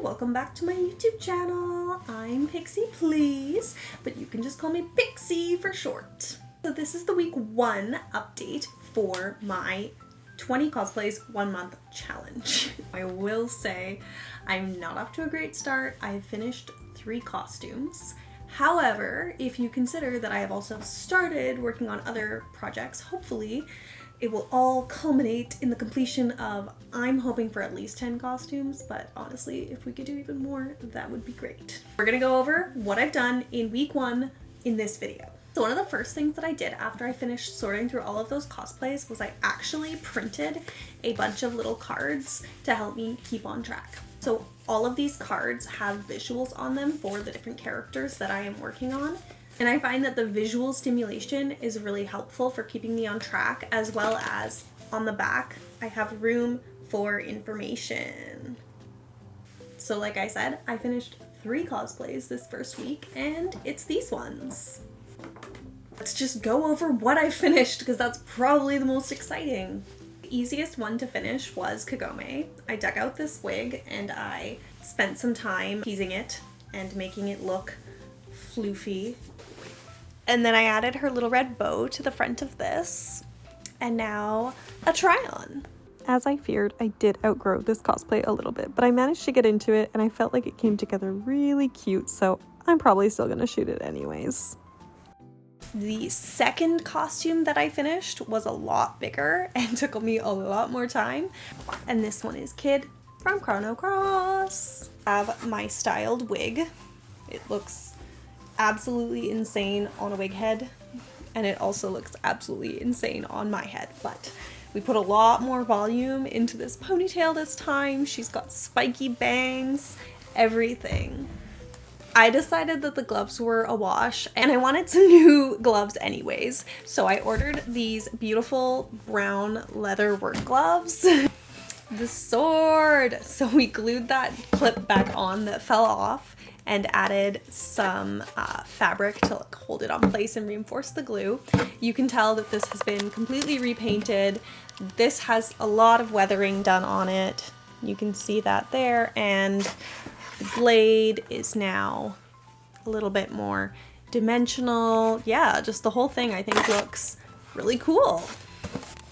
welcome back to my YouTube channel. I'm Pixi, please, but you can just call me Pixi for short. So this is the week 1 update for my 20 cosplays 1 month challenge. I will say I'm not off to a great start. I've finished 3 costumes. However, if you consider that I have also started working on other projects, hopefully it will all culminate in the completion of, I'm hoping for at least 10 costumes, but honestly, if we could do even more, that would be great. We're gonna go over what I've done in week 1 in this video. So one of the first things that I did after I finished sorting through all of those cosplays was I actually printed a bunch of little cards to help me keep on track. So all of these cards have visuals on them for the different characters that I am working on. And I find that the visual stimulation is really helpful for keeping me on track, as well as on the back, I have room for information. So like I said, I finished 3 cosplays this first week, and it's these ones. Let's just go over what I finished, because that's probably the most exciting. The easiest one to finish was Kagome. I dug out this wig and I spent some time teasing it and making it look floofy. And then I added her little red bow to the front of this. And now a try-on. As I feared, I did outgrow this cosplay a little bit, but I managed to get into it and I felt like it came together really cute, so I'm probably still gonna shoot it anyways. The second costume that I finished was a lot bigger and took me a lot more time. And this one is Kid from Chrono Cross. I have my styled wig. It looks absolutely insane on a wig head, and it also looks absolutely insane on my head, but we put a lot more volume into this ponytail this time. She's got spiky bangs, everything. I decided that the gloves were a wash and I wanted some new gloves anyways, so I ordered these beautiful brown leather work gloves. The sword! So we glued that clip back on that fell off and added some fabric to hold it on place and reinforce the glue. You can tell that this has been completely repainted. This has a lot of weathering done on it. You can see that there, and the blade is now a little bit more dimensional. Yeah, just the whole thing I think looks really cool.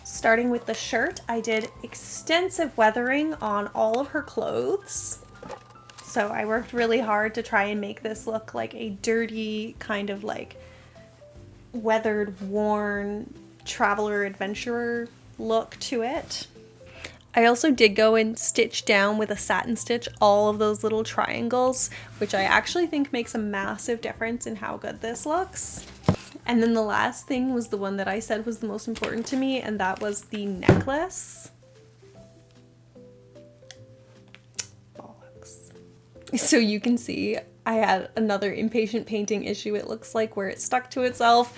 Starting with the shirt, I did extensive weathering on all of her clothes. So I worked really hard to try and make this look like a dirty, kind of like weathered, worn traveler adventurer look to it. I also did go and stitch down with a satin stitch all of those little triangles, which I actually think makes a massive difference in how good this looks. And then the last thing was the one that I said was the most important to me, and that was the necklace. So you can see I had another impatient painting issue, it looks like, where it stuck to itself.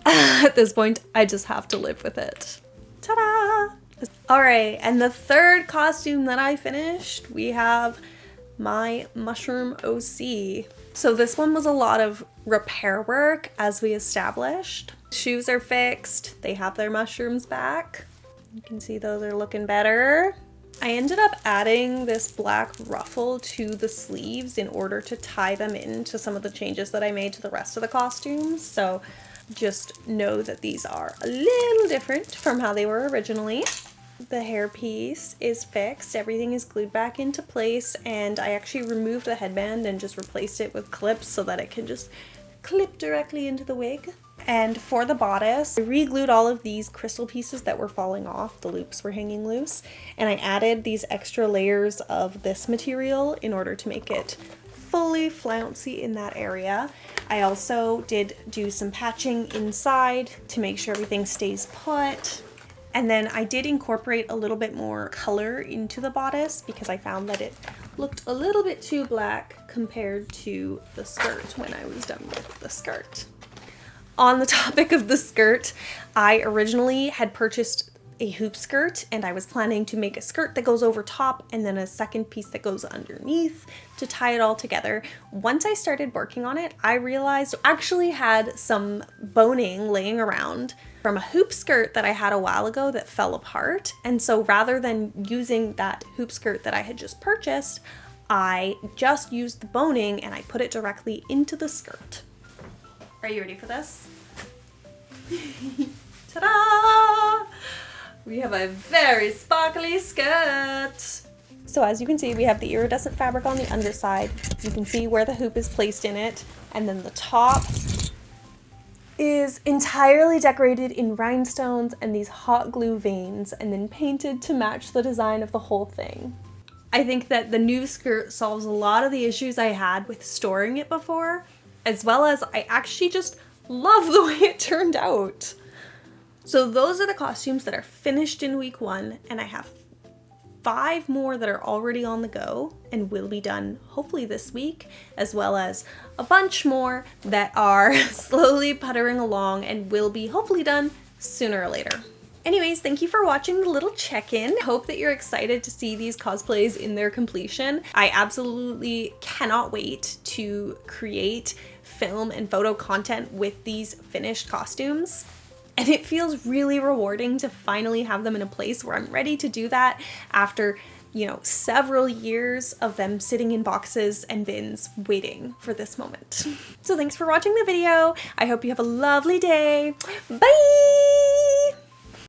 At this point, I just have to live with it. Ta-da! Alright, and the third costume that I finished, we have my mushroom OC. So this one was a lot of repair work, as we established. Shoes are fixed, they have their mushrooms back. You can see those are looking better. I ended up adding this black ruffle to the sleeves in order to tie them into some of the changes that I made to the rest of the costumes. So just know that these are a little different from how they were originally. The hairpiece is fixed, everything is glued back into place, and I actually removed the headband and just replaced it with clips so that it can just clip directly into the wig. And for the bodice, I re-glued all of these crystal pieces that were falling off, the loops were hanging loose, and I added these extra layers of this material in order to make it fully flouncy in that area. I also did do some patching inside to make sure everything stays put. And then I did incorporate a little bit more color into the bodice because I found that it looked a little bit too black compared to the skirt when I was done with the skirt. On the topic of the skirt, I originally had purchased a hoop skirt and I was planning to make a skirt that goes over top and then a second piece that goes underneath to tie it all together. Once I started working on it, I realized I actually had some boning laying around from a hoop skirt that I had a while ago that fell apart. And so rather than using that hoop skirt that I had just purchased, I just used the boning and I put it directly into the skirt. Are you ready for this? Ta-da! We have a very sparkly skirt. So as you can see, we have the iridescent fabric on the underside. You can see where the hoop is placed in it. And then the top is entirely decorated in rhinestones and these hot glue veins and then painted to match the design of the whole thing. I think that the new skirt solves a lot of the issues I had with storing it before, as well as I actually just love the way it turned out. So those are the costumes that are finished in week 1, and I have 5 more that are already on the go and will be done hopefully this week, as well as a bunch more that are slowly puttering along and will be hopefully done sooner or later. Anyways, thank you for watching the little check-in. Hope that you're excited to see these cosplays in their completion. I absolutely cannot wait to create film and photo content with these finished costumes. And it feels really rewarding to finally have them in a place where I'm ready to do that after, you know, several years of them sitting in boxes and bins waiting for this moment. So thanks for watching the video. I hope you have a lovely day. Bye!